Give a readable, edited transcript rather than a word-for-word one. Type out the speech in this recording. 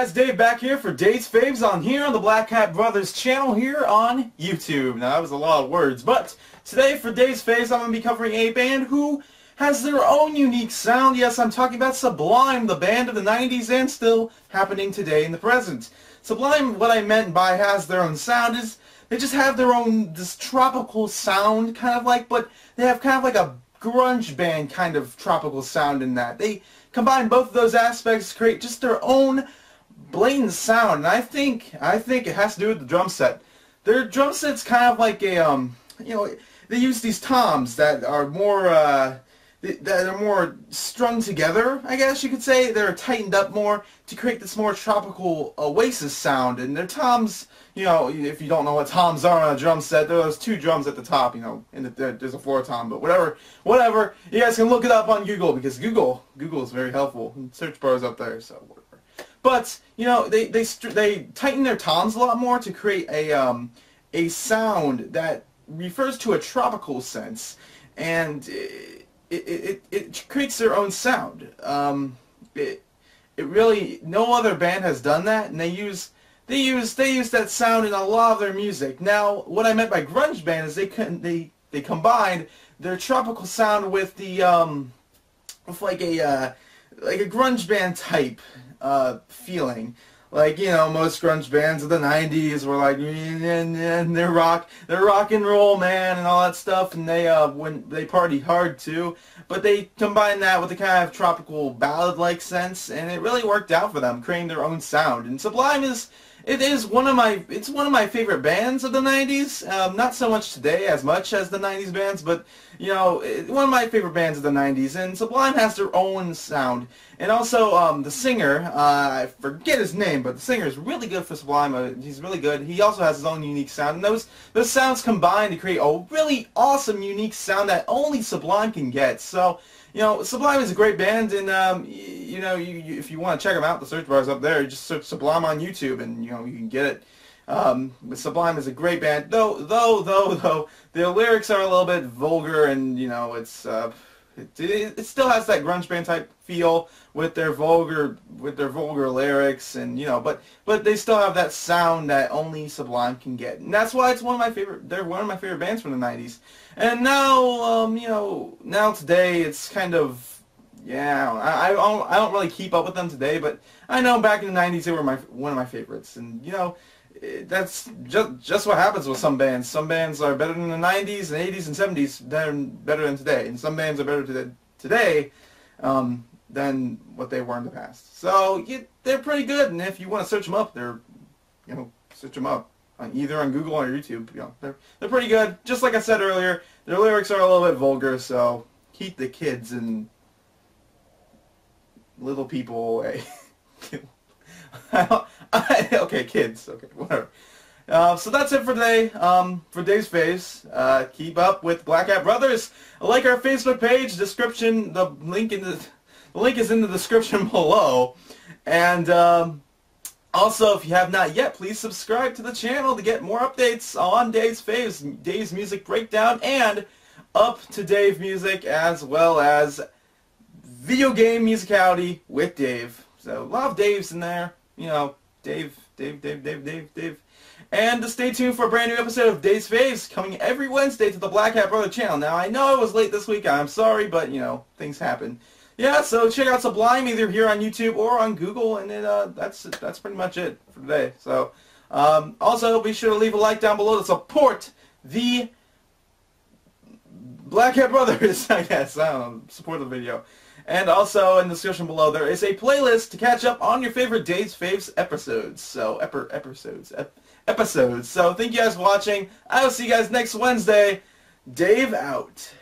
guys, Dave back here for Dave's Faves on the Black Hat Brothers channel here on YouTube. Now that was a lot of words, but today for Dave's Faves I'm going to be covering a band who has their own unique sound. Yes, I'm talking about Sublime, the band of the 90s and still happening today in the present. Sublime, what I meant by has their own sound is they just have their own, this tropical sound, kind of like, but they have kind of like a grunge band kind of tropical sound in that. They combine both of those aspects to create just their own blatant sound, and I think it has to do with the drum set. Their drum set's kind of like a they use these toms that are more strung together, I guess you could say. They're tightened up more to create this more tropical Oasis sound, and their toms, if you don't know what toms are on a drum set, there's two drums at the top, and there's a floor tom, but whatever, you guys can look it up on Google, because Google is very helpful, and search bar is up there, so whatever. But, they tighten their toms a lot more to create a sound that refers to a tropical sense, and it creates their own sound. It really, no other band has done that, and they use that sound in a lot of their music. Now, what I meant by grunge band is they combined their tropical sound with the like a grunge band type feeling. Like, most grunge bands of the 90s were like, and they're rock and roll, man, and all that stuff, and they party hard too, but they combined that with a kind of tropical ballad-like sense, and it really worked out for them, creating their own sound. And Sublime is one of my favorite bands of the 90s. Not so much today as much as the 90s bands, but one of my favorite bands of the 90s. And Sublime has their own sound. And also the singer, I forget his name, but the singer is really good for Sublime. He's really good. He also has his own unique sound. And those sounds combine to create a really awesome, unique sound that only Sublime can get. So, Sublime is a great band, and if you want to check them out, the search bar is up there. You just search Sublime on YouTube, and you can get it. But Sublime is a great band, though their lyrics are a little bit vulgar, and it still has that grunge band type feel with their vulgar lyrics, and but they still have that sound that only Sublime can get, and that's why they're one of my favorite bands from the 90s. And now now today it's kind of, I don't really keep up with them today, but I know back in the 90s they were one of my favorites, and that's just what happens with some bands. Some bands are better than the 90s and 80s and 70s than better than today, and some bands are better today than what they were in the past. So they're pretty good, and if you want to search them up, search them up either on Google or YouTube. They're pretty good. Just like I said earlier, their lyrics are a little bit vulgar, so keep the kids and little people away. Okay, kids. Okay, whatever. So that's it for today. For Dave's Faves. Keep up with Black Hat Brothers. Like our Facebook page. Description. The link is in the description below. And also, if you have not yet, please subscribe to the channel to get more updates on Dave's Faves, Dave's music breakdown, and up-to-Dave music, as well as video game musicality with Dave. So a lot of Daves in there. Dave. And to stay tuned for a brand new episode of Dave's Faves coming every Wednesday to the Black Hat Brother channel. Now, I know it was late this week. I'm sorry, but, things happen. Yeah, so check out Sublime either here on YouTube or on Google, and that's pretty much it for today. So, also, be sure to leave a like down below to support the Black Hat Brothers, I guess. Support the video. And also, in the description below, there is a playlist to catch up on your favorite Dave's Faves episodes. So, episodes. So, thank you guys for watching. I will see you guys next Wednesday. Dave out.